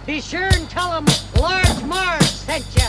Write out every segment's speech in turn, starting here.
Be sure and tell them Large Mars sent ya.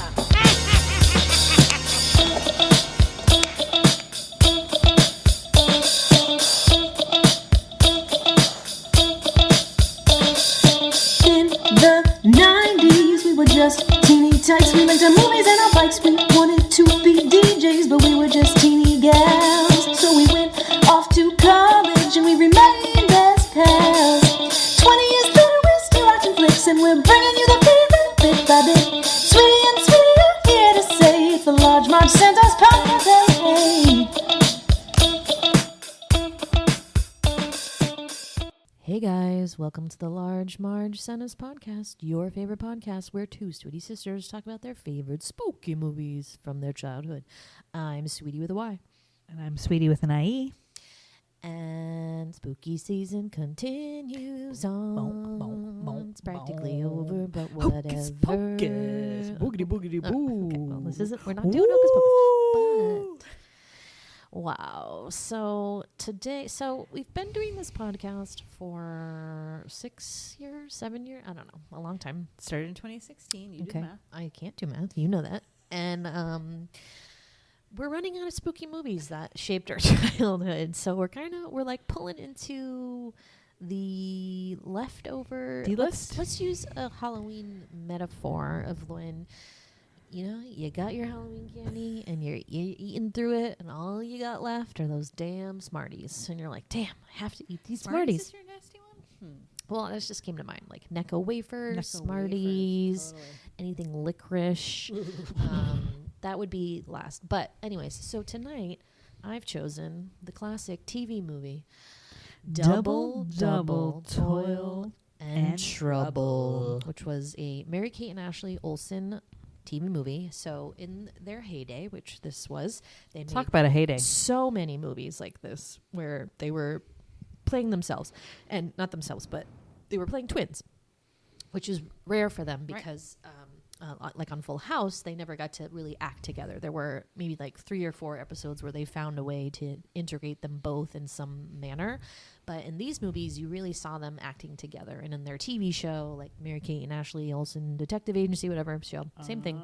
In the 90s, we were just teeny tykes. We went to movies and our bikes. We wanted to be DJs, but we were just teeny gals. So we went off to college and we remained as pals. 20 years later, we're still watching flicks and we're bringing you the favorite bit by bit. Sweetie and Sweetie are here to say it's the Large Marge Santa's podcast. Hey, Hey guys, welcome to the Large Marge Santa's podcast, your favorite podcast where two Sweetie sisters talk about their favorite spooky movies from their childhood. I'm Sweetie with a Y. And I'm Sweetie with an IE. And spooky season continues on. It's practically over, but whatever. Hocus pocus. Boogity boogity boo. Okay, well, this isn't, we're not doing Hocus Pocus. But wow. So we've been doing this podcast for 6 years, 7 years. I don't know, a long time. Started in 2016. You do math. I can't do math. You know that. And we're running out of spooky movies that shaped our childhood. So we're like pulling into the leftover. Let's use a Halloween metaphor of when, you got your Halloween candy and you're eating through it, and all you got left are those damn Smarties. And you're like, damn, I have to eat these Smarties. Is your nasty one? Well, that just came to mind, like Necco wafers, Smarties, totally. anything licorice. That would be last. But anyways, so tonight I've chosen the classic TV movie, Double, Toil and Trouble, which was a Mary-Kate and Ashley Olsen TV movie. So in their heyday, which this was, they Talk about a heyday. so many movies like this where they were playing themselves, and not themselves, but they were playing twins, which is rare for them because like on Full House, they never got to really act together. There were maybe like 3 or 4 episodes where they found a way to integrate them both in some manner. But in these movies, you really saw them acting together. And in their TV show, like Mary-Kate and Ashley Olsen Detective Agency, whatever show, same thing.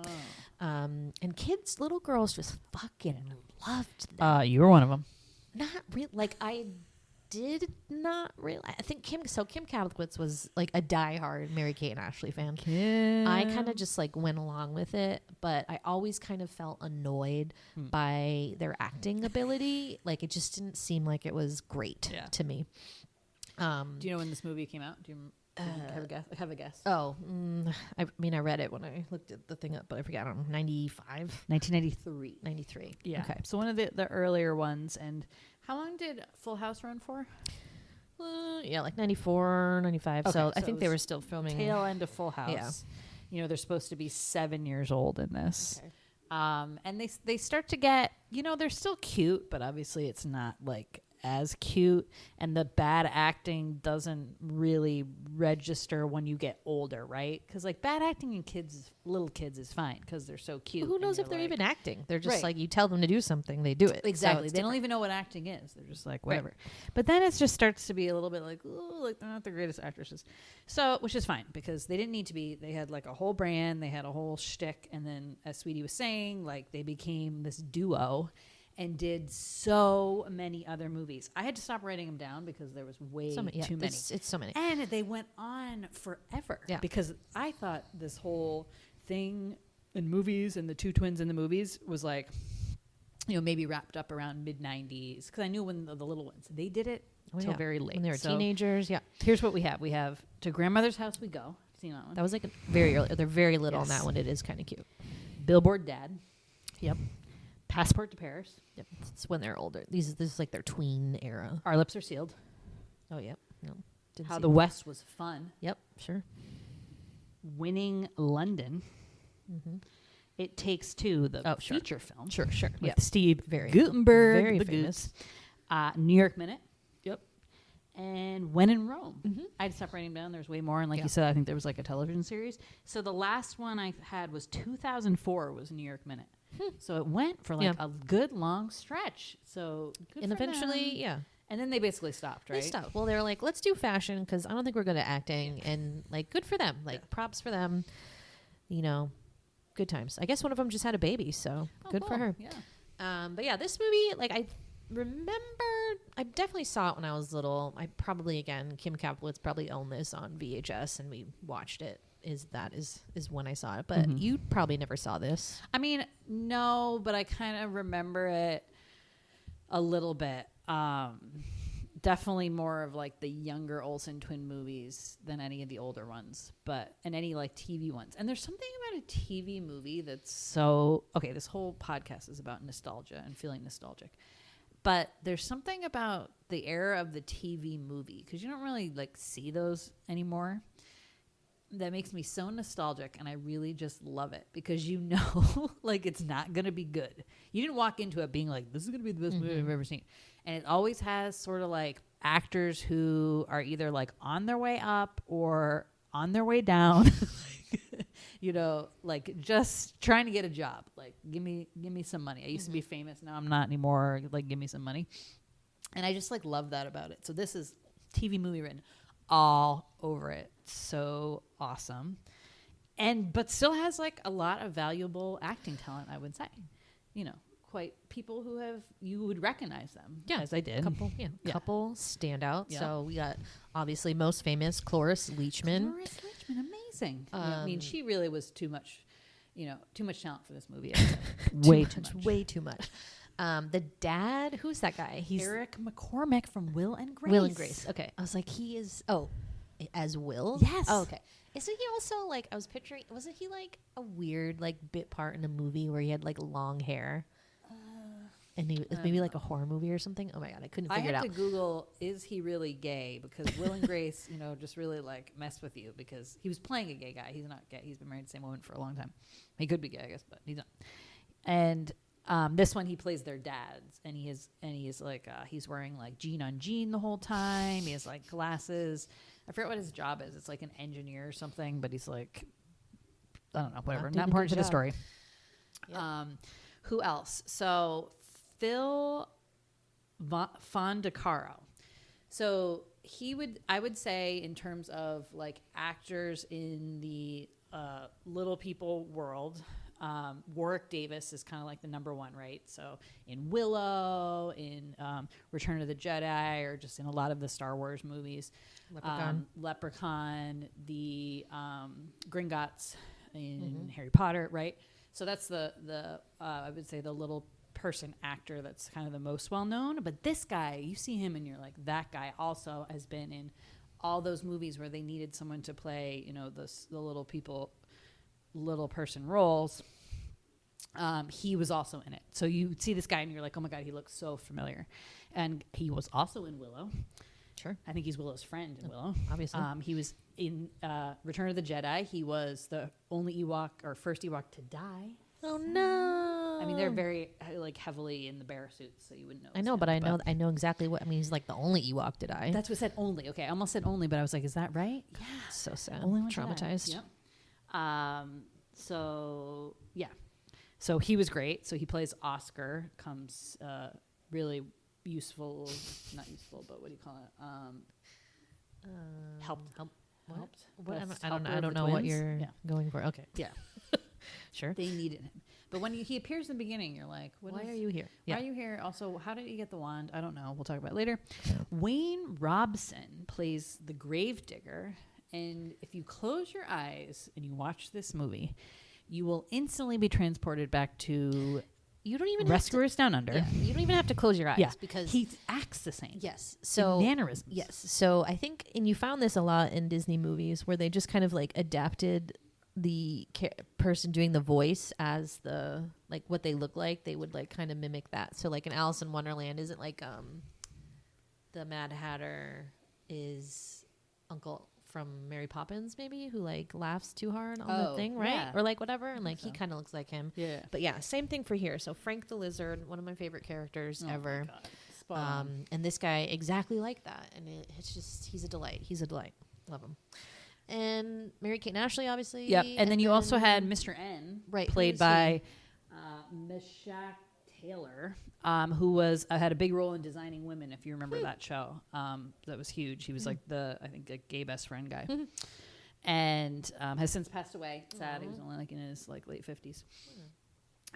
And kids, little girls just fucking loved them. You were one of them. Not really. Like, I did not realize. I think Kim Kaplowitz was like a diehard Mary-Kate and Ashley fan. I kind of just like went along with it, but I always kind of felt annoyed by their acting ability. Like, it just didn't seem like it was great to me. Do you know when this movie came out? Do you have a guess? Oh, I mean, I read it when I looked at the thing up, but I forgot. I don't know, 95? 1993. 93. Yeah. Okay. So one of the earlier ones. And how long did Full House run for? Yeah, like 94, 95. Okay, so I so think it they was were still filming. Tail end of Full House. Yeah. They're supposed to be 7 years old in this. Okay. And they start to get, they're still cute, but obviously it's not like as cute, and the bad acting doesn't really register when you get older, right? Because like bad acting in little kids is fine because they're so cute. Who knows if they're like, even acting? They're just Right. like, you tell them to do something, they do it. Exactly. So they don't different. even know what acting is. They're just like whatever. But then it just starts to be a little bit like, oh, like they're not the greatest actresses. So, which is fine because they didn't need to be. They had like a whole brand, they had a whole shtick, and then as Sweetie was saying, like they became this duo and did so many other movies. I had to stop writing them down because there was way too many. It's so many. And they went on forever. Yeah. Because I thought this whole thing in movies and the two twins in the movies was like, maybe wrapped up around mid-90s. Because I knew when the little ones, they did it until very late. When they were teenagers, Here's what we have. We have To Grandmother's House We Go. Seen that one? That was like very early. They're very little on that one. It is kind of cute. Billboard Dad. Yep. Passport to Paris. Yep. It's when they're older. This is like their tween era. Our Lips Are Sealed. Oh, yep. No. How the West Was Fun. Yep. Sure. Winning London. Mm-hmm. It Takes Two, the feature film. Sure. With Steve very Guttenberg. Very the famous. Goots. New York Minute. Yep. And When in Rome. Mm-hmm. I had to stop writing them down. There's way more. And like you said, I think there was like a television series. So the last one I had was 2004 was New York Minute. So it went for like a good long stretch. So good and for eventually, them. And then they basically stopped, right? They stopped. Well, they were like, let's do fashion because I don't think we're good at acting. And like, good for them. Like, props for them. You know, good times. I guess one of them just had a baby, so good for her. Yeah. But yeah, this movie, like, I remember, I definitely saw it when I was little. I probably, again, Kim Kaplowitz probably owned this on VHS, and we watched it. Is when I saw it. But you probably never saw this. I mean, no, but I kind of remember it a little bit. Definitely more of like the younger Olsen twin movies than any of the older ones, and any like TV ones. And there's something about a TV movie that's so, okay, this whole podcast is about nostalgia and feeling nostalgic. But there's something about the era of the TV movie, because you don't really like see those anymore, that makes me so nostalgic, and I really just love it because you know, like, it's not going to be good. You didn't walk into it being like, this is going to be the best movie I've ever seen. And it always has sort of like actors who are either like on their way up or on their way down, you know, like just trying to get a job. Like, give me some money. I used to be famous. Now I'm not anymore. Like, give me some money. And I just like love that about it. So this is TV movie written all over it. So awesome. But still has like a lot of valuable acting talent, I would say. You know, quite people who you would recognize them. Yeah, as I did. Couple standouts. Yeah. So we got obviously most famous Cloris Leachman. Cloris Leachman, amazing. I mean, she really was too much talent for this movie. Way too much. Way too much. The dad, who's that guy? He's Eric McCormack from Will and Grace. Will and Grace. Okay, I was like, he is. Oh, as Will. Yes. Oh, okay. Isn't he also like? I was picturing. Wasn't he like a weird like bit part in a movie where he had like long hair? And he was maybe like a horror movie or something. Oh my god, I couldn't figure it out. I had to Google, is he really gay? Because Will and Grace, you know, just really like messed with you because he was playing a gay guy. He's not gay. He's been married to the same woman for a long time. He could be gay, I guess, but he's not. And this one, he plays their dads, and he is like he's wearing like jean on jean the whole time. He has like glasses. I forget what his job is. It's like an engineer or something, but he's like, I don't know, whatever. Not important to the story. Yep. Who else? So Phil Fondacaro. So I would say in terms of like actors in the little people world, Warwick Davis is kind of like the number one, right? So in Willow, in Return of the Jedi, or just in a lot of the Star Wars movies. Leprechaun, the Gringotts in Harry Potter, right? So that's the I would say the little person actor that's kind of the most well known. But this guy, you see him and you're like, that guy also has been in all those movies where they needed someone to play, you know, the little person roles. He was also in it. So you see this guy and you're like, oh my God, he looks so familiar. And he was also in Willow. Sure. I think he's Willow's friend in Willow. Obviously. He was in Return of the Jedi. He was the only Ewok or first Ewok to die. Oh no! I mean, they're very like heavily in the bear suits, so you wouldn't know. I know, but I know exactly what. I mean, he's like the only Ewok to die. That's what said only. Okay, I almost said only, but I was like, is that right? Yeah, so sad. Only one Traumatized. Yep. So yeah, so he was great. So he plays Oscar. Comes really useful, not useful, but what do you call it? Helped. What? I don't know what you're going for. Okay. Yeah. Sure. They needed him. But when he appears in the beginning, you're like, why are you here? Why are you here? Also, how did he get the wand? I don't know. We'll talk about it later. Wayne Robson plays the gravedigger. And if you close your eyes and you watch this movie, you will instantly be transported back to You don't even Rescuers Down Under. Yeah, you don't even have to close your eyes because he acts the same. Yes. So mannerisms. Yes. So I think, and you found this a lot in Disney movies where they just kind of like adapted the person doing the voice as the like what they look like. They would like kind of mimic that. So like in Alice in Wonderland, isn't like the Mad Hatter is Uncle from Mary Poppins, maybe, who like laughs too hard on the thing, right? Yeah. Or like whatever, and like he kind of looks like him. Yeah. But yeah, same thing for here. So Frank the Lizard, one of my favorite characters ever. And this guy exactly like that, and it's just he's a delight. He's a delight. Love him. And Mary-Kate and Ashley, obviously. Yep. And then you also had Mr. N, right, played by Meshach Taylor, who was had a big role in Designing Women, if you remember that show. That was huge. He was like I think a gay best friend guy. And has since passed away. Sad. He was only like in his like late 50s.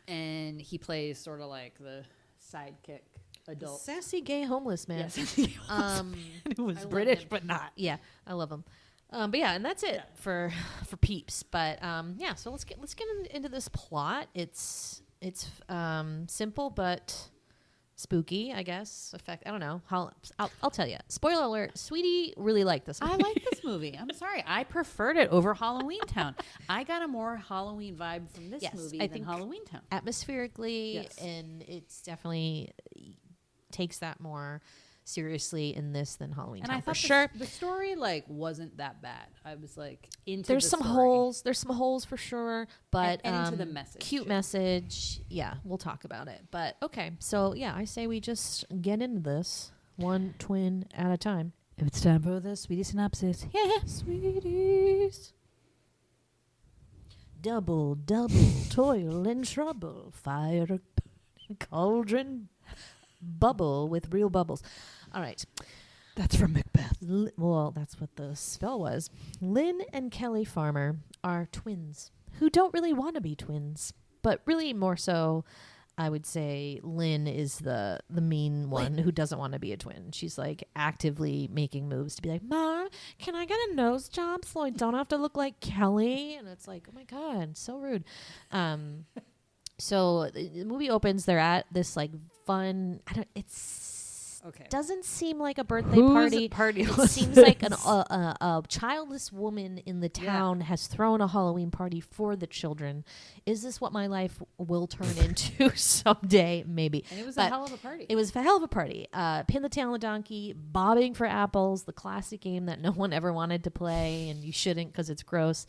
And he plays sort of like the sidekick adult. Sassy gay homeless man. Yes. It was British, but not. Yeah, I love him. But yeah, and that's it for Peeps. But yeah, so let's get into this plot. It's simple but spooky, I guess. I don't know. I'll tell you. Spoiler alert: Sweetie really liked this movie. I like this movie. I'm sorry, I preferred it over Halloween Town. I got a more Halloween vibe from this movie than Halloween Town. Atmospherically, and it's definitely takes that more seriously in this than Halloween Town. And I thought for sure the story like wasn't that bad. I was like into there's the some story. holes. There's some holes for sure, but and into the message. Cute too. message. Yeah, we'll talk about it. But okay, so yeah, I say we just get into this one twin at a time. If it's time for the sweetie synopsis, Sweeties. Double, toil and trouble. Fire, cauldron, bubble with real bubbles. All right. that's from Macbeth. Well, that's what the spell was. Lynn and Kelly Farmer are twins who don't really want to be twins, but really more so, I would say Lynn is the mean one who doesn't want to be a twin. She's like actively making moves to be like, Mom, can I get a nose job so I don't have to look like Kelly? And it's like, oh my God, so rude. So the movie opens, they're at this like fun, doesn't seem like a birthday party. It seems like a childless woman in the town has thrown a Halloween party for the children. Is this what my life will turn into someday? Maybe. And it was a hell of a party. It was a hell of a party. Pin the tail on the donkey, bobbing for apples, the classic game that no one ever wanted to play, and you shouldn't because it's gross.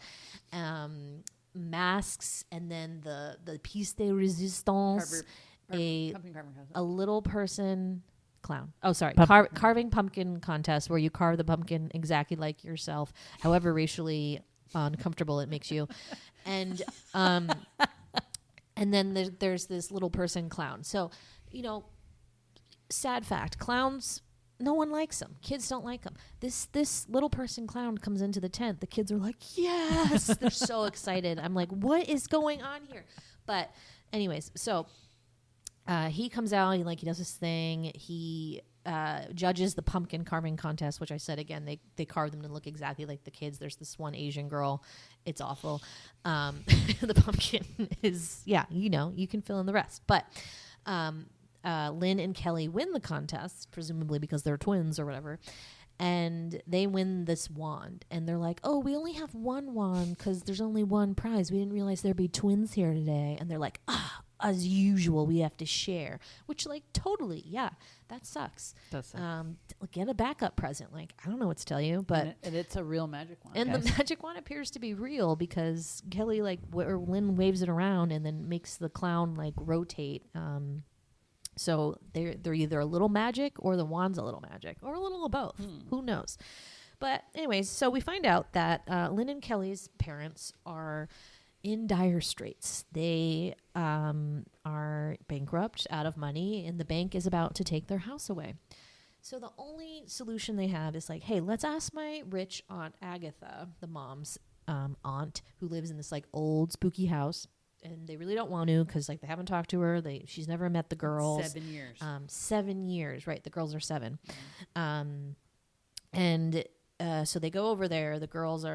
Masks, and then the piece de resistance, a little person clown. Oh, sorry. Carving pumpkin contest where you carve the pumpkin exactly like yourself, however racially uncomfortable it makes you. And and then there's this little person clown. So, sad fact, clowns, no one likes them. Kids don't like them. This little person clown comes into the tent. The kids are like, yes. They're so excited. I'm like, what is going on here? But anyways, so he comes out, he does his thing. He judges the pumpkin carving contest, which I said again, they carve them to look exactly like the kids. There's this one Asian girl. It's awful. The pumpkin is, you can fill in the rest. But Lynn and Kelly win the contest, presumably because they're twins or whatever. And they win this wand. And they're like, oh, we only have one wand because there's only one prize. We didn't realize there'd be twins here today. And they're like, as usual, we have to share. Which, totally, yeah, that sucks. Does suck. Get a backup present. I don't know what to tell you, but... And it's a real magic wand. And the magic wand appears to be real because Kelly, or Lynn waves it around and then makes the clown, rotate. So they're either a little magic or the wand's a little magic or a little of both. Who knows? But anyways, so we find out that Lynn and Kelly's parents are in dire straits. They are bankrupt, out of money, and the bank is about to take their house away. So the only solution they have is hey, let's ask my rich Aunt Agatha, the mom's aunt, who lives in this old spooky house. And they really don't want to because they haven't talked to her. She's never met the girls. 7 years. 7 years, right? The girls are 7. And so they go over there. The girls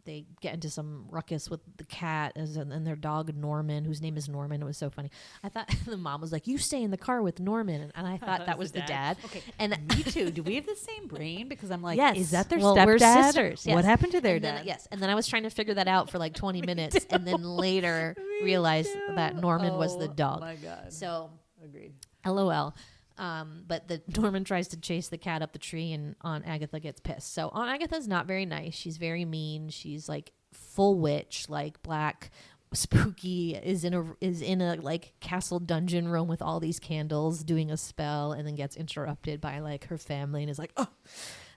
they get into some ruckus with the cat and their dog Norman, whose name is Norman. It was so funny. I thought the mom was like, "You stay in the car with Norman," and I thought that was the dad. Okay, and me too. Do we have the same brain? Because I'm like, yes. Is that their stepdad? We're sisters. Yes. What happened to their dad? dad? Yes, and then I was trying to figure that out for 20 minutes, and then later realized that Norman was the dog. Oh my God. So agreed. LOL. But the Norman tries to chase the cat up the tree, and Aunt Agatha gets pissed. So Aunt Agatha's not very nice. She's very mean. She's full witch, black, spooky, is in a castle dungeon room with all these candles doing a spell, and then gets interrupted by her family and is like, oh.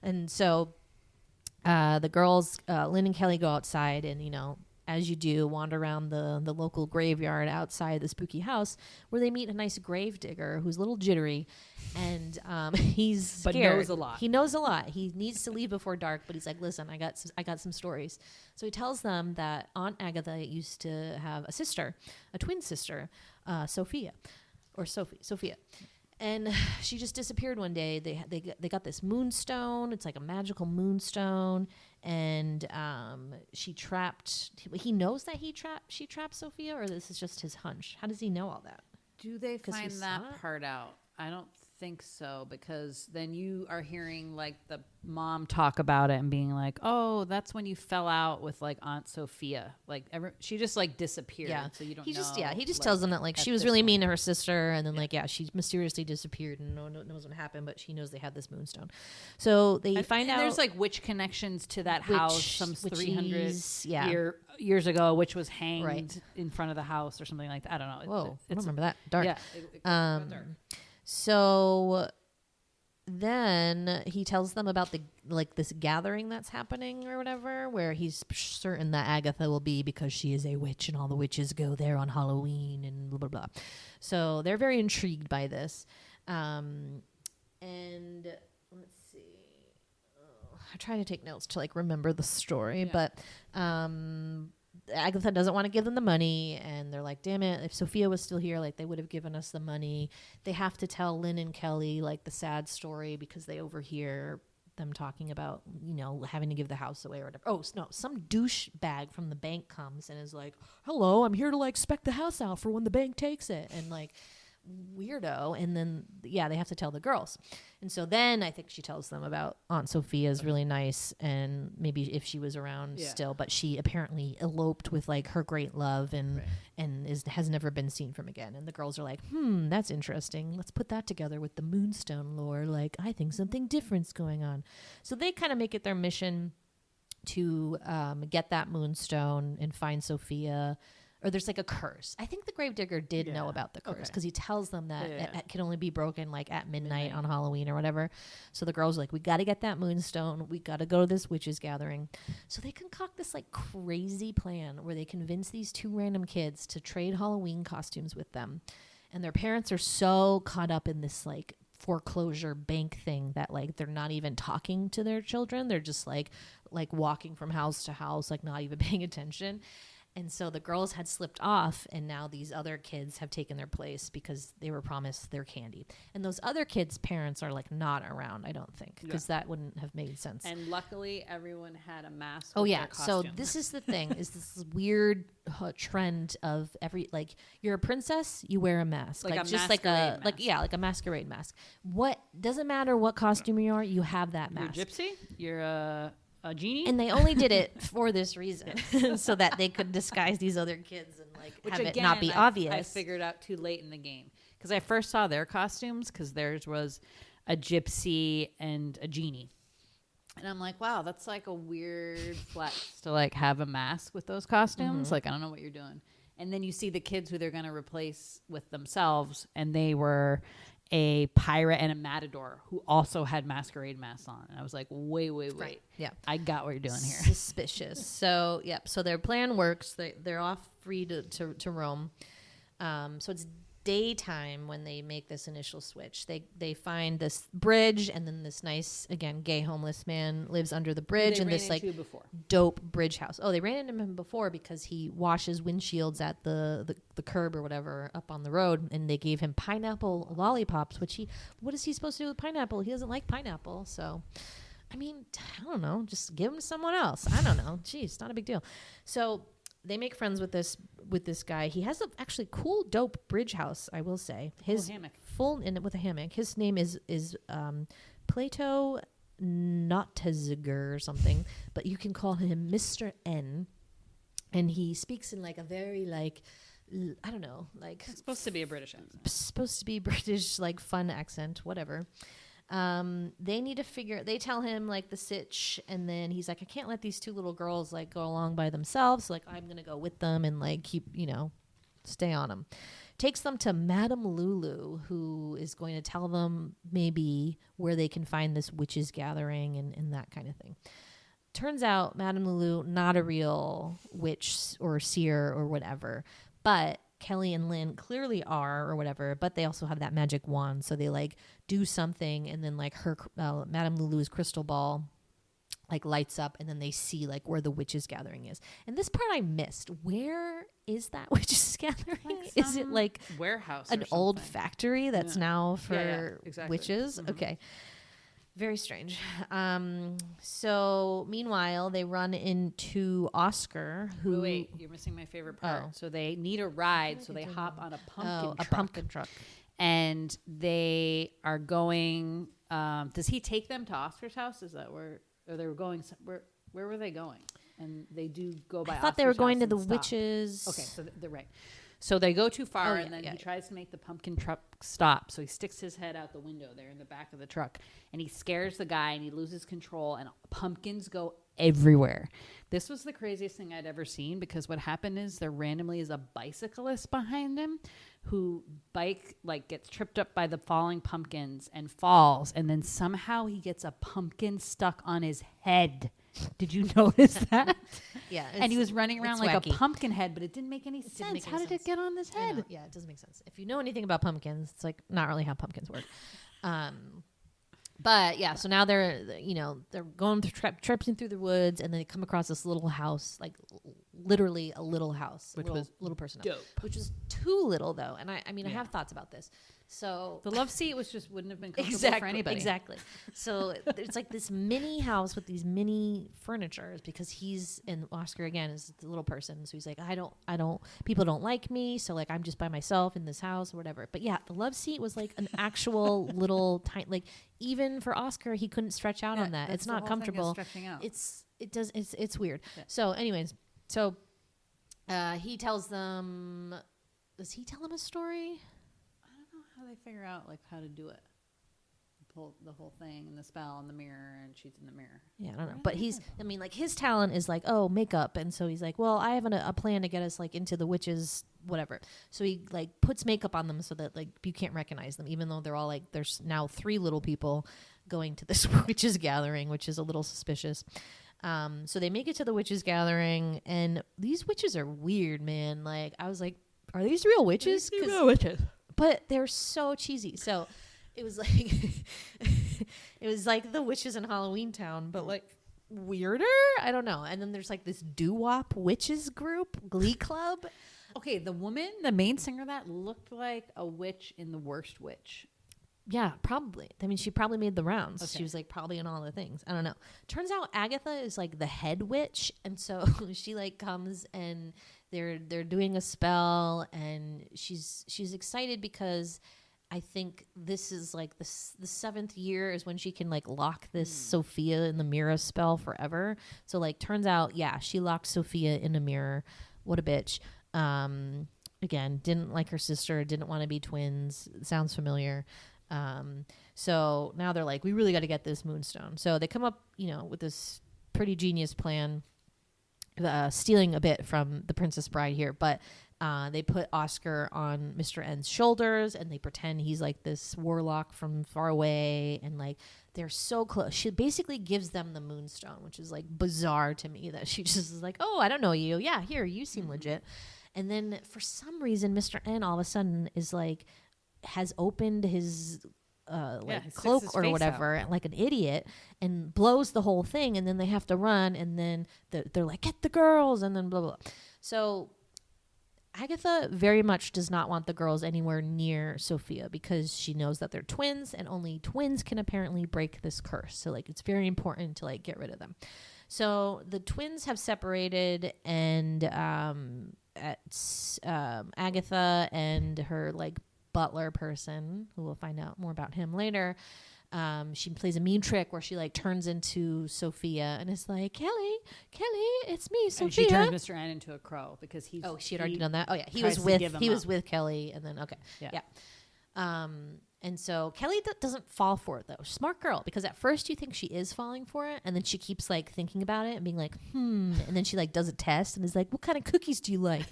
And so the girls, Lynn and Kelly, go outside, and as you do, wander around the local graveyard outside the spooky house, where they meet a nice grave digger who's a little jittery, and he's scared. But knows a lot. He knows a lot. He needs to leave before dark, but he's like, listen, I got some stories. So he tells them that Aunt Agatha used to have a sister, a twin sister, Sophia. And she just disappeared one day. They got this moonstone. It's like a magical moonstone, and he knows that she trapped Sophia, or this is just his hunch. How does he know all that? Do they 'Cause find he that saw it? part out? I don't think so, because then you are hearing like the mom talk about it and being like, "Oh, that's when you fell out with like Aunt Sophia." Like she just like disappeared. Yeah. So you don't. He know, just tells them that like at she was this really mean point. to her sister, and then she mysteriously disappeared, and no one knows what happened, but she knows they had this moonstone. So they find out there's like witch connections to that house, some 300 witches, yeah. years ago, which was hanged Right. in front of the house or something like that. I don't know. Whoa, I don't remember that. Dark. Yeah. It got dark. So then he tells them about this gathering that's happening or whatever, where he's certain that Agatha will be, because she is a witch and all the witches go there on Halloween and blah, blah, blah. So they're very intrigued by this. And let's see. I try to take notes to like remember the story, but Agatha doesn't want to give them the money, and they're like, damn it, if Sophia was still here, like they would have given us the money. They have to tell Lynn and Kelly like the sad story, because they overhear them talking about, having to give the house away or whatever. Oh, no, some douchebag from the bank comes and is like, hello, I'm here to like spec the house out for when the bank takes it, and like weirdo. And then they have to tell the girls, and so then I think she tells them about Aunt Sophia's really nice, and maybe if she was around still, but she apparently eloped with like her great love, and has never been seen from again. And the girls are like, that's interesting, let's put that together with the moonstone lore, like I think something different's going on. So they kind of make it their mission to get that moonstone and find Sophia. Or there's like a curse. I think the gravedigger did know about the curse, because he tells them that it can only be broken like at midnight on Halloween or whatever. So the girls are like, we got to get that moonstone. We got to go to this witches gathering. So they concoct this like crazy plan where they convince these two random kids to trade Halloween costumes with them. And their parents are so caught up in this like foreclosure bank thing that like they're not even talking to their children. They're just like walking from house to house, like not even paying attention. And so the girls had slipped off, and now these other kids have taken their place because they were promised their candy. And those other kids' parents are like not around, I don't think, because that wouldn't have made sense. And luckily, everyone had a mask. Oh with yeah. their So costume. this is the thing: is this weird trend of like you're a princess, you wear a mask, Like a just like a masquerade mask. like a masquerade mask. What doesn't matter what costume you are, you have that You're a mask. gypsy. You're a genie. And they only did it for this reason, so that they could disguise these other kids and like Which have again, it not be obvious. I figured out too late in the game, because I first saw their costumes, because theirs was a gypsy and a genie. And I'm like, wow, that's like a weird flex to like have a mask with those costumes. Like, I don't know what you're doing. And then you see the kids who they're going to replace with themselves, and they were a pirate and a matador who also had masquerade masks on. And I was like, wait. Right. Yeah. I got what you're doing here. Suspicious. So, so their plan works. They're off free to roam. So it's daytime when they make this initial switch. They find this bridge, and then this nice, again, gay homeless man lives under the bridge in this like dope bridge house. Oh, they ran into him before because he washes windshields at the curb or whatever up on the road, and they gave him pineapple lollipops, what is he supposed to do with pineapple? He doesn't like pineapple. So I mean, I don't know, just give him to someone else. I don't know. Jeez, not a big deal. So they make friends with this guy. He has a actually cool, dope bridge house, I will say. His hammock. With a hammock. His name is Plato Notziger or something, but you can call him Mr. N. And he speaks in like a very like I don't know, like It's supposed to be a British accent. supposed to be British, like fun accent, whatever. They tell him like the sitch, and then he's like, I can't let these two little girls like go along by themselves. So, like, I'm gonna go with them and like keep, stay on them. Takes them to Madame Lulu, who is going to tell them maybe where they can find this witches gathering and that kind of thing. turns out Madame Lulu, not a real witch or seer or whatever, but Kelly and Lynn clearly are or whatever, but they also have that magic wand. So they like do something, and then like her, Madame Lulu's crystal ball like lights up, and then they see like where the witches gathering is. And this part I missed. Where is that witches gathering? Like Is it like warehouse, an or old something. factory that's now for exactly. witches? Okay. Very strange. So meanwhile, they run into Oscar, who Wait, you're missing my favorite part. Oh. So they need a ride, so they hop on a pumpkin a truck. pumpkin truck. And they are going. Does he take them to Oscar's house? Is that where? Or they were going? Where were they going? And they do go by. I thought they were Oscar's going house to the and stop. witches. Okay, so they're right. So they go too far, Oh, yeah, and then yeah, he yeah. tries to make the pumpkin truck stop. So he sticks his head out the window there in the back of the truck, and he scares the guy, and he loses control, and pumpkins go everywhere. This was the craziest thing I'd ever seen, because what happened is there randomly is a bicyclist behind him who gets tripped up by the falling pumpkins and falls, and then somehow he gets a pumpkin stuck on his head. Did you notice that? Yeah, And he was running around like wacky. a pumpkin head, but it didn't make any didn't sense. make How any did it sense. get on his I know. head? Yeah, it doesn't make sense. If you know anything about pumpkins, it's like not really how pumpkins work. But yeah, so now they're going through tripping through the woods, and then they come across this little house, like literally a little house, Which little, was little person, dope. which was too little though. And I mean, I Yeah. have thoughts about this. So The love seat wouldn't have been comfortable for anybody. Exactly. So it's like this mini house with these mini furnitures, because and Oscar again is the little person. So he's like, I don't, people don't like me. So like, I'm just by myself in this house or whatever. But yeah, the love seat was like an actual little tiny, like even for Oscar, he couldn't stretch out on that. That's It's the not whole thing is comfortable. stretching out. It's weird. Yeah. So anyways, he tells them, does he tell them a story? I don't know how they figure out like how to do it. Pull the whole thing and the spell and the mirror, and she's in the mirror. Yeah, I don't know. But his talent is like, oh, makeup. And so he's like, well, I have a plan to get us like into the witches, whatever. So he like puts makeup on them so that like you can't recognize them, even though they're all like, there's now 3 little people going to this witches gathering, which is a little suspicious. So they make it to the witches gathering, and these witches are weird, man. Like, I was like, are these real witches? But they're so cheesy. So it was like the witches in Halloween Town, but like weirder. I don't know. And then there's like this doo-wop witches group, Glee Club. Okay, the woman, the main singer, that looked like a witch in The Worst Witch. Yeah, probably. I mean, she probably made the rounds. Okay. She was like probably in all the things. I don't know. Turns out Agatha is like the head witch, and so she like comes and they're doing a spell, and she's excited because I think this is like the 7th year is when she can like lock this Sophia in the mirror spell forever. So like turns out, yeah, she locked Sophia in a mirror. What a bitch. Again, didn't like her sister, didn't want to be twins. Sounds familiar. So now they're like, we really got to get this moonstone. So they come up, with this pretty genius plan, stealing a bit from the Princess Bride here, but they put Oscar on Mr. N's shoulders, and they pretend he's like this warlock from far away, and like they're so close. She basically gives them the moonstone, which is like bizarre to me that she just is like, oh, I don't know you. Yeah, here, you seem legit. And then for some reason, Mr. N all of a sudden is like, has opened his his cloak or face whatever, like an idiot, and blows the whole thing, and then they have to run, and then they're like, get the girls, and then blah blah blah. So Agatha very much does not want the girls anywhere near Sophia, because she knows that they're twins, and only twins can apparently break this curse. So like it's very important to like get rid of them. So the twins have separated, and Agatha and her like butler person, who we'll find out more about him later, she plays a mean trick where she like turns into Sophia and is like, Kelly, it's me, Sophia. And she turns Mr. N into a crow because he had already done that. Oh yeah, he tries was to give him up. with Kelly, and then yeah. And so Kelly doesn't fall for it though. Smart girl, because at first you think she is falling for it, and then she keeps like thinking about it and being like, and then she like does a test and is like, what kind of cookies do you like?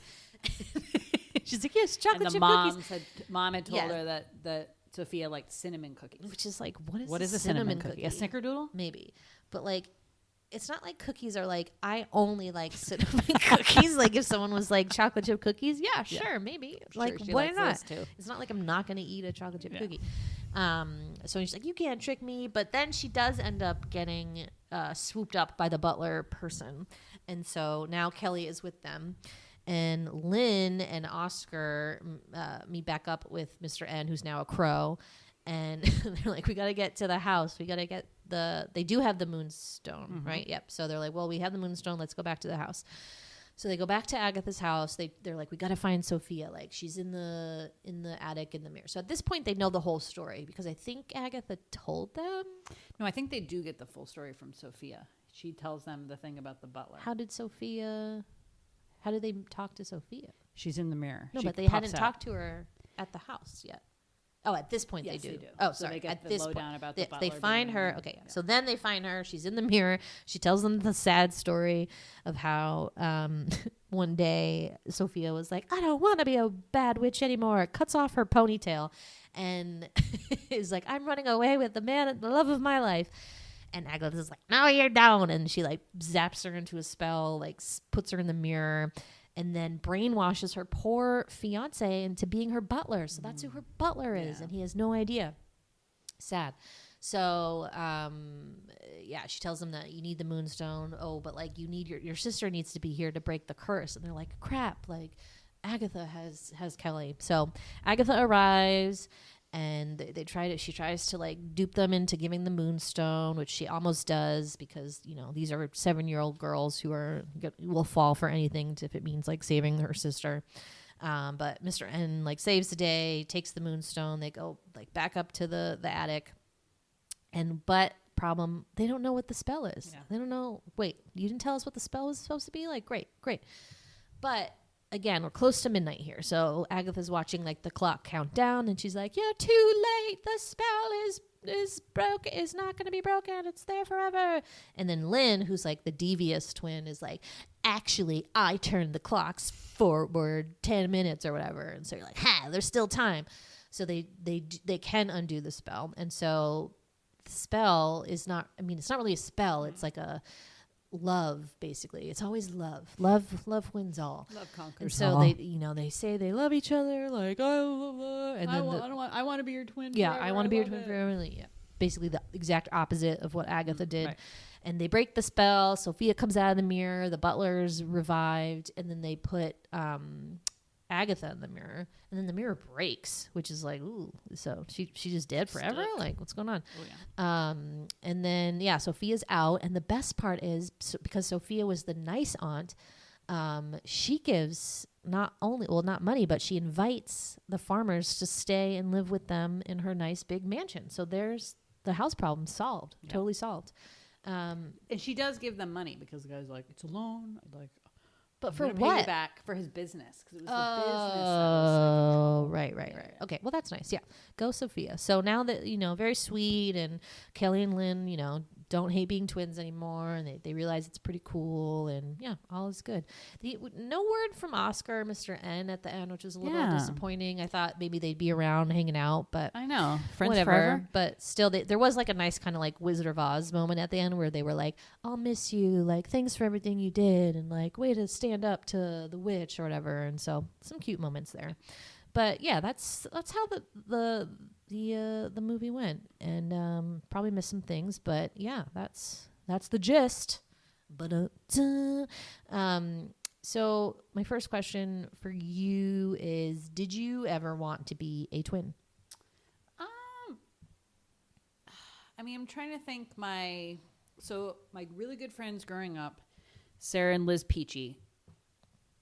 She's like, yes, chocolate chip cookies. Mom had told her that Sophia liked cinnamon cookies. Which is like, what is a cinnamon cookie? A snickerdoodle? Maybe. But like, it's not like cookies are like, I only like cinnamon cookies. Like if someone was like chocolate chip cookies, yeah, sure, maybe. Like she why likes not? those too. It's not like I'm not going to eat a chocolate chip cookie. So she's like, you can't trick me. But then she does end up getting swooped up by the butler person. And so now Kelly is with them. And Lynn and Oscar meet back up with Mr. N, who's now a crow. And they're like, we got to get to the house. We got to get they do have the moonstone, right? Yep. So they're like, well, we have the moonstone. Let's go back to the house. So they go back to Agatha's house. They're like, we got to find Sophia. Like she's in the attic in the mirror. So at this point, they know the whole story because I think Agatha told them. No, I think they do get the full story from Sophia. She tells them the thing about the butler. How did they talk to Sophia? She's in the mirror. No, She but they pops hadn't out. talked to her at the house yet. Oh, at this point Yes, they do. they do. Oh, So sorry. they get At the this lowdown point, about the they butler find being her. in- Okay, yeah. so then they find her. She's in the mirror. She tells them the sad story of how one day Sophia was like, "I don't want to be a bad witch anymore." Cuts off her ponytail, and is like, "I'm running away with the man, the love of my life." And Agatha's like, "No, you're down," and she like zaps her into a spell, like puts her in the mirror. And then brainwashes her poor fiance into being her butler. So that's who her butler is. And he has no idea. Sad. So, she tells him that you need the moonstone. Oh, but like you need your sister needs to be here to break the curse. And they're like, crap, like Agatha has Kelly. So Agatha arrives and she tries to like dupe them into giving the moonstone, which she almost does because, these are 7-year-old girls who will fall for anything if it means like saving her sister. But Mr. N like saves the day, takes the moonstone. They go like back up to the attic but problem, they don't know what the spell is. Yeah. They don't know. Wait, you didn't tell us what the spell was supposed to be? Like, great. But again, we're close to midnight here. So Agatha's watching like the clock count down and she's like, "You're too late. The spell is broken. Is not going to be broken. It's there forever." And then Lynn, who's like the devious twin, is like, "Actually, I turned the clocks forward 10 minutes or whatever." And so you're like, there's still time. So they can undo the spell. And so the spell is not, it's not really a spell. It's like a love, basically. It's always love. Love wins all. Love conquers and so all. they say they love each other, like, oh, and then I want to be your twin. yeah, forever. I want to be your twin forever. Yeah, basically the exact opposite of what Agatha did. Right. And they break the spell. Sophia comes out of the mirror. The butler's revived, and then they put Agatha in the mirror, and then the mirror breaks, which is like, ooh, so she just dead forever? Stuck. Like, what's going on? Oh, yeah. And then Sophia's out, and the best part is because Sophia was the nice aunt, she gives not money, but she invites the farmers to stay and live with them in her nice big mansion. So there's the house problem solved, totally solved. And she does give them money because the guy's like, "It's a loan." Like, but I'm for gonna what? pay you back for his business because it was the business. Oh, right. Okay, well that's nice. Yeah, go Sophia. So now that very sweet, and Kelly and Lynn, don't hate being twins anymore, and they realize it's pretty cool, and all is good. No word from Oscar or Mr. N at the end, which was a little disappointing. I thought maybe they'd be around hanging out, but I know, friends whatever. forever. But still, there was like a nice kind of like Wizard of Oz moment at the end where they were like, "I'll miss you, like thanks for everything you did," and like way to stand up to the witch or whatever. And so some cute moments there. But yeah, that's how the movie went, and probably missed some things, but yeah, that's the gist. But so my first question for you is: did you ever want to be a twin? I'm trying to think. My really good friends growing up, Sarah and Liz Peachy,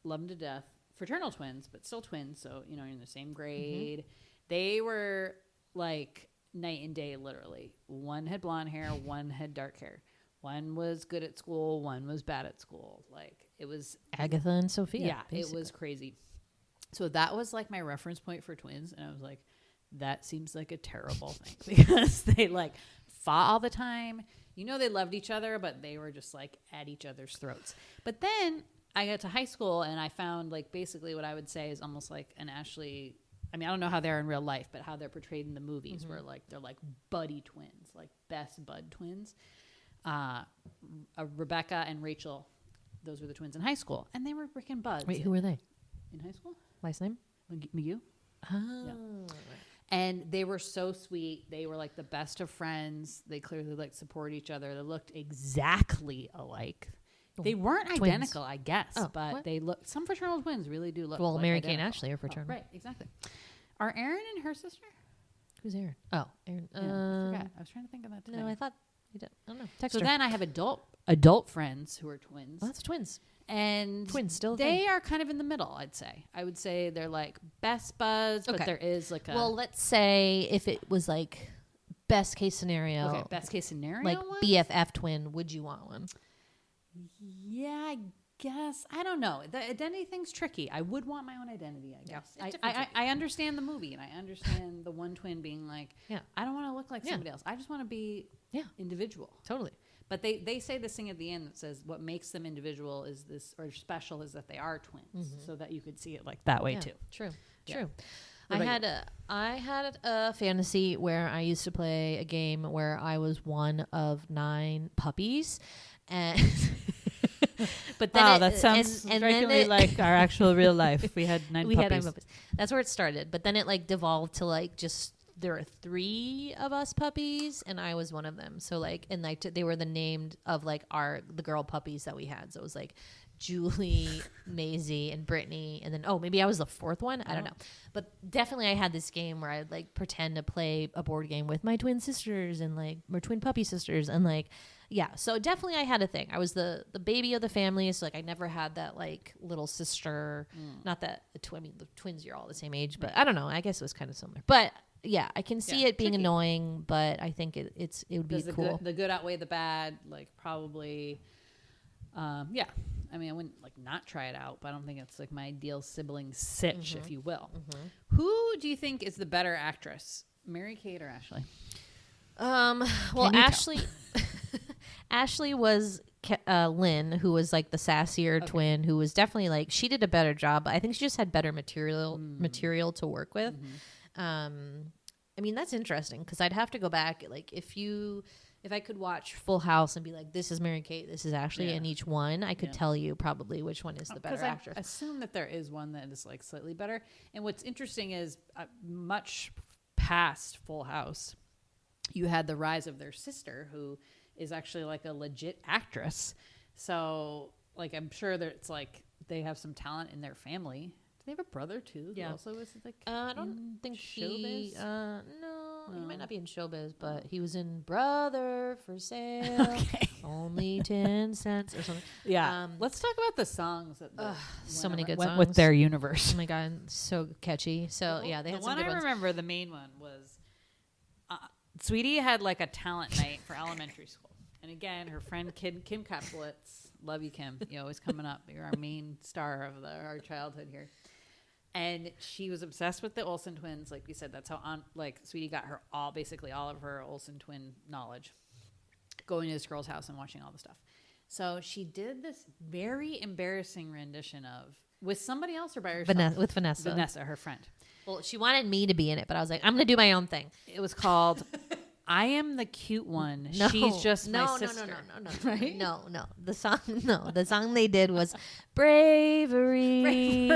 love them to death. Fraternal twins, but still twins. So, in the same grade. Mm-hmm. They were like night and day, literally. One had blonde hair, one had dark hair. One was good at school, one was bad at school. Like, it was Agatha and Sophia. Yeah, basically. It was crazy. So that was like my reference point for twins. And I was like, that seems like a terrible thing because they like fought all the time. They loved each other, but they were just like at each other's throats. But then I got to high school and I found like basically what I would say is almost like an Ashley. I don't know how they're in real life, but how they're portrayed in the movies, where like they're like buddy twins, like best bud twins. Rebecca and Rachel. Those were the twins in high school, and they were freaking buds. Wait, who were they? In high school? Last name? McGee. Oh. Yeah. And they were so sweet. They were like the best of friends. They clearly like support each other. They looked exactly alike. They weren't Twins. identical, I guess, but what? they look. Some fraternal twins really do look. Well, like Mary Kay and identical. Ashley are fraternal. Right, exactly. Are Erin and her sister? Who's Aaron? Oh, Aaron. Yeah, I forgot. I was trying to think of that today. No, I thought you did. I don't know. Text So her. then I have adult friends who are twins. Well, that's twins. And Twins still a they thing. are kind of in the middle, I'd say. I would say they're like best buds, but Okay. there is like a Well, let's say if it was like best case scenario, okay, best case scenario. like one? BFF twin, would you want one? Yeah, I guess. I don't know. The identity thing's tricky. I would want my own identity, I guess. it's definitely I understand the movie, and I understand the one twin being like, Yeah. I don't want to look like Yeah. somebody else. I just want to be Yeah. individual. Totally. But they say this thing at the end that says what makes them individual is this, or special is that they are twins, so that you could see it like that way Yeah, too. True. Yeah. True. What I about had a fantasy where I used to play a game where I was one of 9 puppies, and but then Wow, it- that sounds and then strikingly it- like our actual real life. We had 9 we puppies. had 9 puppies. That's where it started. But then it like devolved to like just there are 3 of us puppies, and I was one of them. So like, and like they were the named of like the girl puppies that we had. So it was like Julie, Maisie, and Brittany, and then maybe I was the 4th one. I don't know, but definitely I had this game where I'd like pretend to play a board game with my twin sisters and like my twin puppy sisters, and like yeah. So definitely I had a thing. I was the baby of the family, so like I never had that like little sister. Not that I mean the twins, you're all the same age, but I don't know. I guess it was kind of similar, but. Yeah, I can see Yeah, it being tricky. annoying, but I think it would be Does the cool. the good outweigh the bad? Like probably, yeah. I mean, I wouldn't like not try it out, but I don't think it's like my ideal sibling sitch, if you will. Who do you think is the better actress, Mary Kate or Ashley? Well, Can you tell? Ashley, Ashley was Lynn, who was like the sassier twin, who was definitely like she did a better job. I think she just had better material to work with. I mean, that's interesting because I'd have to go back. Like if I could watch Full House and be like, this is Mary Kate, this is Ashley, Yeah. and each one, I could tell you probably which one is the better Because I actress. assume that there is one that is like slightly better. And what's interesting is much past Full House, you had the rise of their sister, who is actually like a legit actress. So like I'm sure that it's like they have some talent in their family. Do they have a brother too? Yeah. Who also was like I don't in think showbiz? no, he might not be in showbiz, but he was in Brother for Sale. Okay. Only 10 cents or something. Yeah. Let's talk about the songs that so many good went songs with their universe. Oh my god, so catchy. So yeah, they the had some one good I ones. remember, the main one was Sweetie had like a talent night for elementary school, and again, her friend Kim Kaplowitz, love you Kim, you always coming up. You're our main star of our childhood here. And she was obsessed with the Olsen twins, like we said. That's how Sweetie got her basically all of her Olsen twin knowledge, going to this girl's house and watching all the stuff. So she did this very embarrassing rendition of with somebody else or by herself. With Vanessa. Vanessa, her friend. Well, she wanted me to be in it, but I was like, I'm gonna do my own thing. It was called "I Am the Cute One." No, She's just no, my sister. No, Right? No. The song they did was Bravery.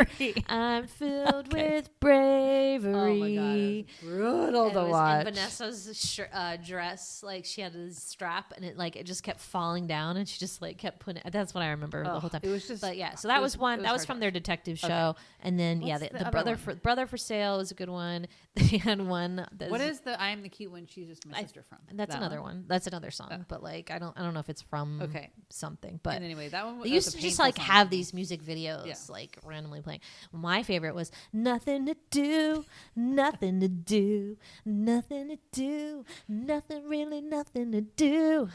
I'm filled with bravery. Oh my god, it was brutal And to it was watch. in Vanessa's dress, like she had a strap, and it just kept falling down, and she just like kept putting. That's what I remember the whole time. It was just. But yeah, so that was one. That was from their detective show, and then What's the the other brother one? brother for sale was a good one. They had one. What is the "I Am the Cute One"? She's just my sister from. That's That another one. That's another song, but like I don't know if it's from something. But And anyway, that one. they was used a to just painful like song have for me. these music videos Yeah. like randomly playing. My favorite was "Nothing to Do, Nothing to Do, Nothing to Do, Nothing really, Nothing to Do."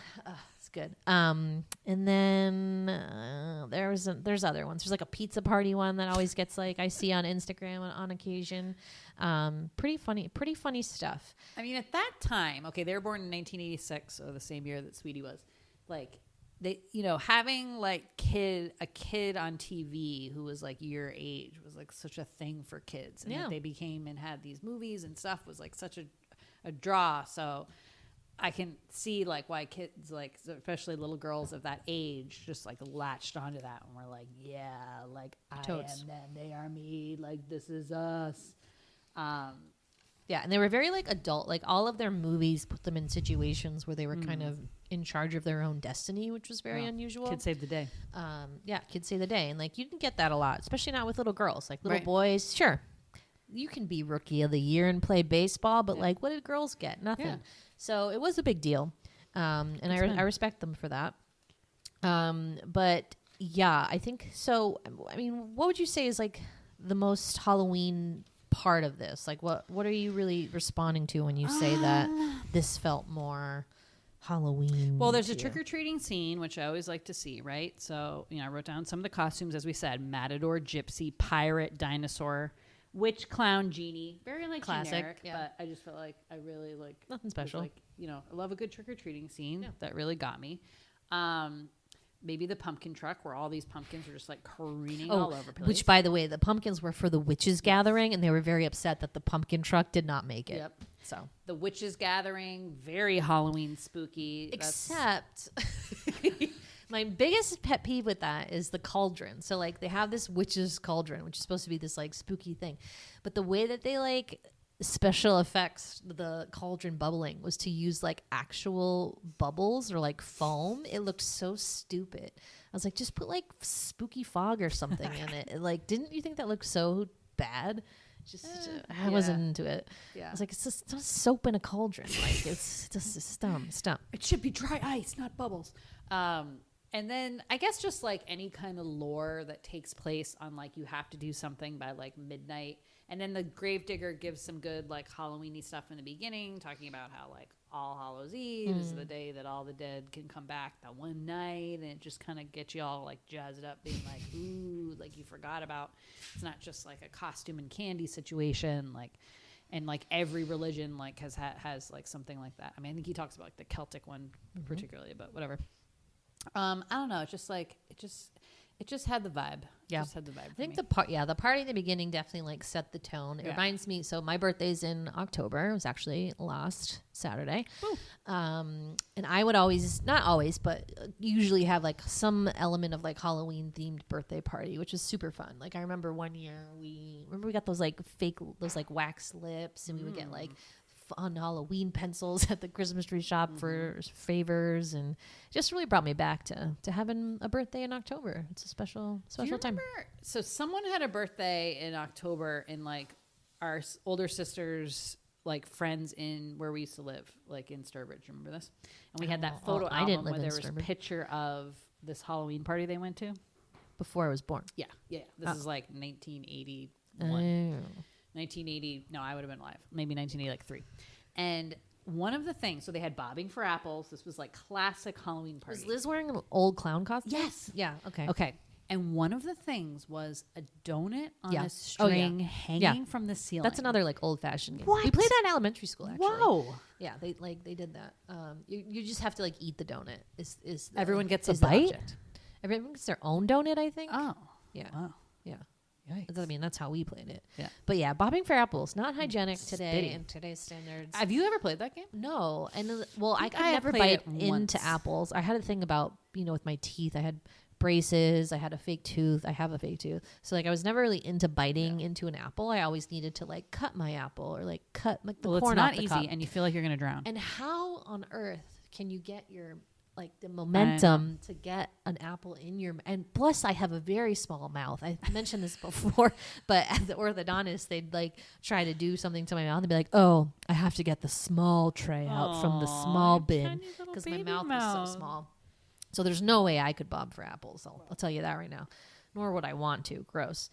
It's good. And then there's other ones. There's like a pizza party one that always gets like I see on Instagram on occasion. Pretty funny stuff. I mean, at that time, they were born in 1986, so the same year that Sweetie was. Like, they, having like a kid on TV who was like your age was like such a thing for kids, and that they became and had these movies and stuff was like such a draw. So I can see like why kids, like especially little girls of that age, just like latched onto that, and we're like, yeah, like Totes. I am them, they are me, like this is us. Yeah, and they were very like adult. Like all of their movies put them in situations where they were kind of in charge of their own destiny, which was very unusual. Kids save the day. Yeah, kids save the day, and like you didn't get that a lot, especially not with little girls. Like little Right. boys, sure, you can be rookie of the year and play baseball, but like what did girls get? Nothing. Yeah. So it was a big deal, and I respect them for that. But yeah, I think so. I mean, what would you say is like the most Halloween part of this? Like what are you really responding to when you say that this felt more Halloween? Well, there's a to you? trick-or-treating scene, which I always like to see, right? So, I wrote down some of the costumes, as we said: matador, gypsy, pirate, dinosaur, witch, clown, genie. Very like Classic, generic, yeah. but I just felt like I really like Nothing was special. Like, I love a good trick-or-treating scene. That really got me. Maybe the pumpkin truck, where all these pumpkins are just like careening all over the place. Which, by the way, the pumpkins were for the witches' gathering, and they were very upset that the pumpkin truck did not make it. Yep. So, The witches' gathering, very Halloween spooky. except my biggest pet peeve with that is the cauldron. So, like, they have this witch's cauldron, which is supposed to be this like spooky thing, but the way that they like special effects the cauldron bubbling was to use like actual bubbles or like foam. It looked so stupid. I was like, just put like spooky fog or something in it. And, like, didn't you think that looked so bad? I wasn't into it. Yeah. I was like, it's just soap in a cauldron. Like it's just dumb. It should be dry ice, not bubbles. And then I guess just like any kind of lore that takes place on like you have to do something by like midnight. And then the Gravedigger gives some good like Halloween-y stuff in the beginning, talking about how like All Hallows Eve is the day that all the dead can come back that one night, and it just kind of gets you all like jazzed up, being like, ooh, like you forgot about. It's not just like a costume and candy situation, like, and like every religion like has like something like that. I mean, I think he talks about like the Celtic one particularly, but whatever. I don't know. It's just like it just had the vibe. Yeah. It just had the vibe. I think the party in the beginning definitely like set the tone. It reminds me. So my birthday's in October. It was actually last Saturday. And I would not always, but usually have like some element of like Halloween themed birthday party, which was super fun. Like I remember one year we got those like wax lips, and we would get like fun Halloween pencils at the Christmas tree shop for favors, and just really brought me back to having a birthday in October. It's a special Do you time. remember? So someone had a birthday in October, in like our older sister's like friends in where we used to live, like in Sturbridge. Remember this? And we had that photo I didn't album live where in there was a Sturbridge. picture of this Halloween party they went to. Before I was born. Yeah. This is like 1981. Oh. 1980. No, I would have been alive. Maybe 1983. And one of the things, so they had bobbing for apples. This was like classic Halloween party. Was Liz wearing an old clown costume? Yes. Yeah. Okay. Okay. And one of the things was a donut on Yeah. a string Yeah. hanging from the ceiling. That's another like old fashioned game. What? We played that in elementary school actually. Whoa. Yeah, they did that. You just have to like eat the donut. Everyone gets a is the bite? object. Everyone gets their own donut, I think. Oh. Yeah. Wow. Yeah. Yikes. I mean, that's how we played it. Yeah. But yeah, bobbing for apples, not hygienic today Spitty. in today's standards. Have you ever played that game? No, and I could I have never played bite it into once. apples. I had a thing about with my teeth. I had braces. I had a fake tooth. I have a fake tooth. So like I was never really into biting into an apple. I always needed to like cut my apple or like cut like the Well, corn it's off not the easy, cob. and you feel like you're going to drown. And how on earth can you get your like the momentum to get an apple in your and plus I have a very small mouth. I mentioned this before, but at the orthodontist they'd like try to do something to my mouth and be like, "Oh, I have to get the small tray out from the small bin because my mouth was so small." So there's no way I could bob for apples. I'll tell you that right now. Nor would I want to. Gross.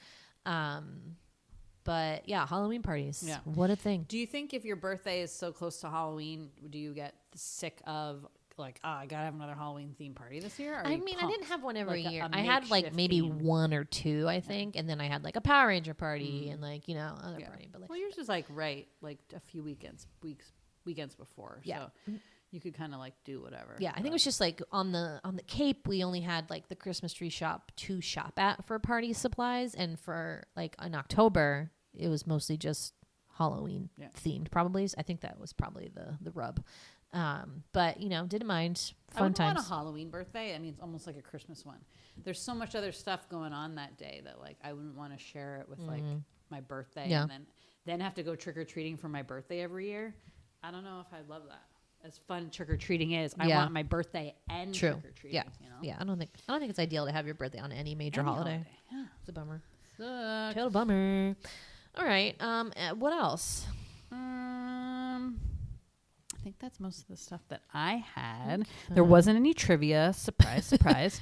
But yeah, Halloween parties. Yeah. What a thing. Do you think if your birthday is so close to Halloween, do you get sick of like, I gotta have another Halloween themed party this year? Or are I you mean, I pumped? didn't have one every Like a year. I had like makeshift maybe theme. one or two, I think, and then I had like a Power Ranger party and like other party. But like, Well, yours is like like a few weekends before. Yeah. So you could kind of like do whatever. yeah, I think it was just like on the Cape, we only had like the Christmas tree shop to shop at for party supplies, and for like in October, it was mostly just Halloween themed. Probably, I think that was probably the rub. But didn't mind. I Fun wouldn't times. want a Halloween birthday. I mean, it's almost like a Christmas one. There's so much other stuff going on that day that like I wouldn't want to share it with like my birthday Yeah. and then have to go trick or treating for my birthday every year. I don't know if I'd love that. As fun trick or treating is, I want my birthday and True. trick or treating. Yeah. You know? Yeah. I don't think it's ideal to have your birthday on any major Any holiday. Yeah. It's a bummer. Sucks. Total bummer. All right. What else? I think that's most of the stuff that I had. There wasn't any trivia. Surprise, surprise.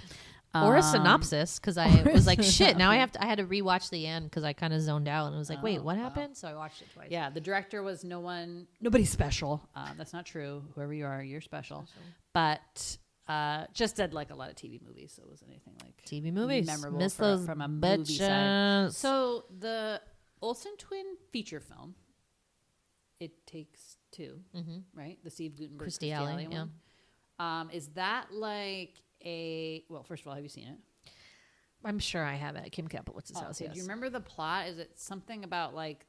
Or a synopsis, because I was like, shit. Now I had to rewatch the end because I kind of zoned out and was like, wait, what happened? So I watched it twice. Yeah, the director was nobody special. That's not true. Whoever you are, you're special. But just did like a lot of TV movies, so it wasn't anything like TV movies. memorable Miss those from a movie side. bitches. So the Olsen twin feature film, It Takes Two, right? The Steve Guttenberg, Christy Alley, one. Is that like well, first of all, have you seen it? I'm sure I have it at Kim Kaplitz's house. Do Yes. you remember the plot? Is it something about like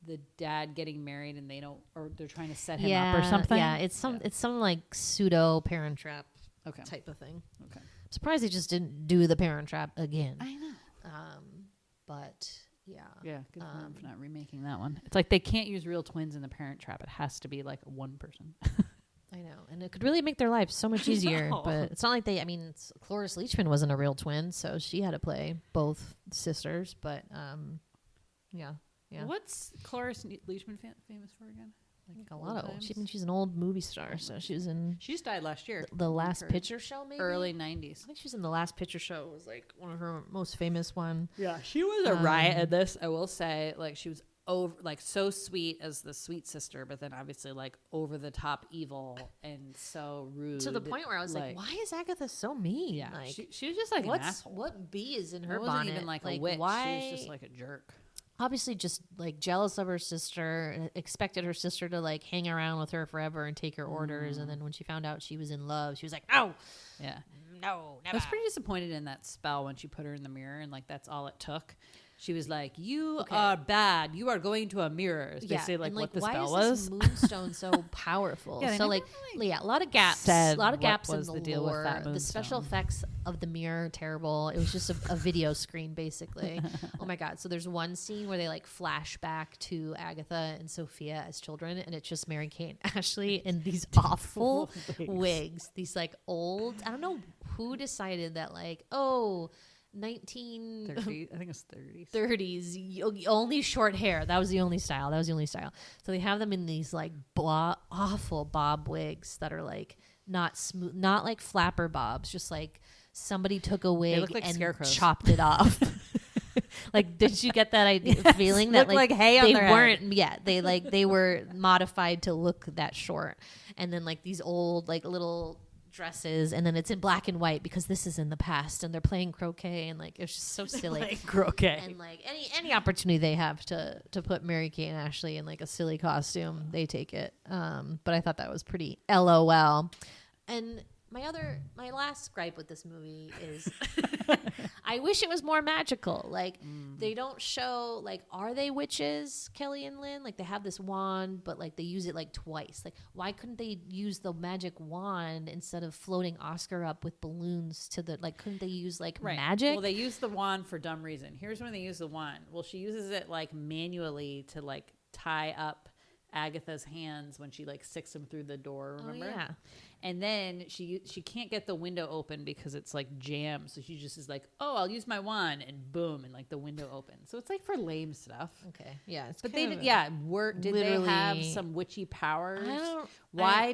the dad getting married and or they're trying to set him up or something? Yeah, it's some like pseudo Parent Trap Okay. type of thing. Okay. I'm surprised they just didn't do the Parent Trap again. I know. But yeah. Yeah, good for them for not remaking that one. It's like they can't use real twins in the Parent Trap. It has to be like one person. I know, and it could really make their lives so much easier. But it's not like Cloris Leachman wasn't a real twin, so she had to play both sisters. But yeah. What's Cloris Leachman famous for again? Like A lot of she's an old movie star, so she was in She just died last year. the Last Picture Show, maybe Early 90s. I think she was in the Last Picture Show. It was like one of her most famous one. Yeah, she was a riot at this. I will say, like she was so sweet as the sweet sister, but then obviously like over the top evil and so rude To the point where I was like, why is Agatha so mean? Yeah, Like, she was just like an asshole. what bee is in her It wasn't bonnet? even like a witch. Why? She was just like a jerk. Obviously just like jealous of her sister, and expected her sister to like hang around with her forever and take her orders. And then when she found out she was in love, she was like, no, Yeah. no, I never. was pretty disappointed in that spell when she put her in the mirror and like that's all it took. She was like, "You are bad. You are going to a mirror." It's basically like and, what the why spell is was. this moonstone so powerful? Yeah, they so never like, a lot of gaps, said a lot of what gaps in was the, the deal with lore. that The special moonstone. effects of the mirror terrible. It was just a video screen basically. Oh my god! So there's one scene where they like flash back to Agatha and Sophia as children, and it's just Mary Kate and Ashley in these awful wigs. These like old. I don't know who decided that like 30, I think it's 30s. 30s, only short hair. That was the only style. So they have them in these like awful bob wigs that are like not smooth, not like flapper bobs, just like somebody took a wig look like and scarecrows. chopped it off. Like, did you get that idea? Feeling that looked like hay on they their head. weren't, yeah, they were modified to look that short, and then like these old like little dresses, and then it's in black and white because this is in the past, and they're playing croquet, and like it's just so silly. Like croquet. And like any opportunity they have to put Mary Kate and Ashley in like a silly costume, they take it. But I thought that was pretty LOL. And my last gripe with this movie is I wish it was more magical. Like they don't show like, are they witches, Kelly and Lynn? Like they have this wand, but like they use it like twice. Like why couldn't they use the magic wand instead of floating Oscar up with balloons to the, like couldn't they use like magic? Well, they use the wand for dumb reason. Here's when they use the wand. Well, she uses it like manually to like tie up Agatha's hands when she like sticks them through the door, remember? Oh, yeah. And then she can't get the window open because it's like jammed. So she just is like, "Oh, I'll use my wand," and boom, and like the window opens. So it's like for lame stuff. Okay. Yeah. It's But kind they of did. Did they have literally- some witchy powers? I Why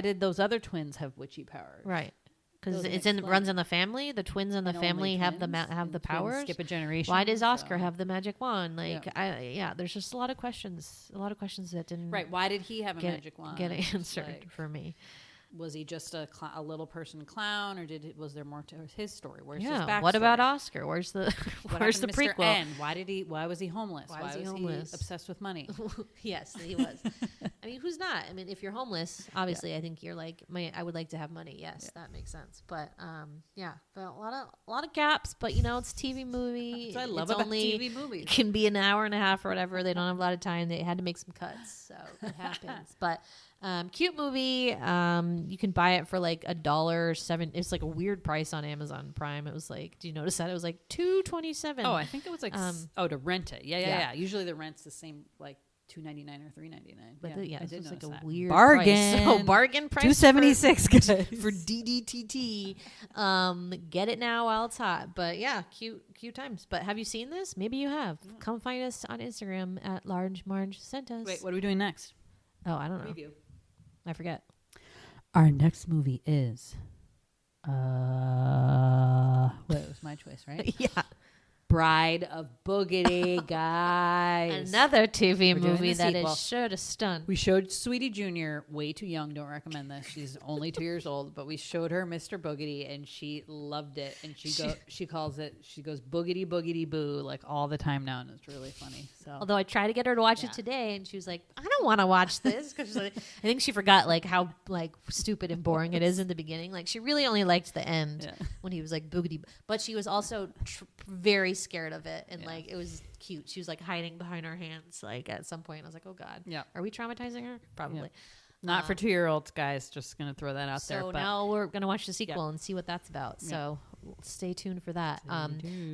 did those other twins have witchy powers? right. Because Doesn't it's explain. runs in the family. The twins in the And only family have the twins, have the and twins powers. Skip a generation. Why does Oscar so- have the magic wand? Like, there's just a lot of questions. A lot of questions that didn't Right. Why did he have a get magic wand? get It's answered like, for me. was he just a little person clown, or was there more to his story? Where's his Yeah. backstory? What about Oscar? Where's the What where's the happened to Mr. prequel? N? Why was he homeless? Why was he homeless? obsessed with money? Yes, he was. I I mean, who's not? I mean, if you're homeless, obviously, I think you're like, I would like to have money. Yes, that makes sense. But but a lot of gaps. But it's a TV movie. That's what I love It's about only, TV movies. It can be an hour and a half or whatever. They don't have a lot of time. They had to make some cuts, so it happens. But cute movie. You can buy it for like $1.07. It's like a weird price on Amazon Prime. It was like, do you notice that it was like $2.27? Oh, I think it was like to rent it. Yeah. Usually the rent's the same, like $2.99 or $3.99. But this was like a that. weird bargain. Price. So bargain price. $2.76 for DDTT. Get it now while it's hot. But yeah, cute times. But have you seen this? Maybe you have. Yeah. Come find us on Instagram at Large Marge Sent Us. Wait, what are we doing next? Oh, I don't know. Preview. I forget. Our next movie is it was my choice, right? Yeah. Bride of Boogity, guys. Another TV We're doing movie the that sequel. is sure to stun. We showed Sweetie Jr. way too young. Don't recommend this. She's only 2 years old. But we showed her Mr. Boogity, and she loved it. And she calls it. She goes boogity boogity boo like all the time now, and it's really funny. So although I tried to get her to watch it today, and she was like, "I don't want to watch this," because like, I think she forgot like how like stupid and boring it is in the beginning. Like she really only liked the end when he was like boogity, but she was also very scared of it, and like it was cute. She was like hiding behind her hands like at some point. I was like, oh god, are we traumatizing her? Probably not for 2-year-olds, guys. Just gonna throw that out there. So now we're gonna watch the sequel and see what that's about. So stay tuned for that.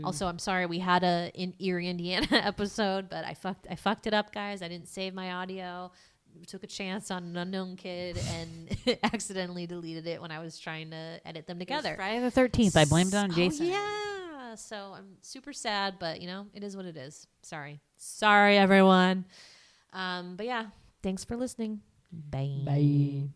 Also, I'm sorry we had a in Erie, Indiana episode, but I fucked it up, guys. I didn't save my audio. Took a chance on an unknown kid and accidentally deleted it when I was trying to edit them together. Friday the 13th. I blamed it on Jason. Yeah. So I'm super sad, but it is what it is. Sorry everyone. But yeah, thanks for listening. Bye.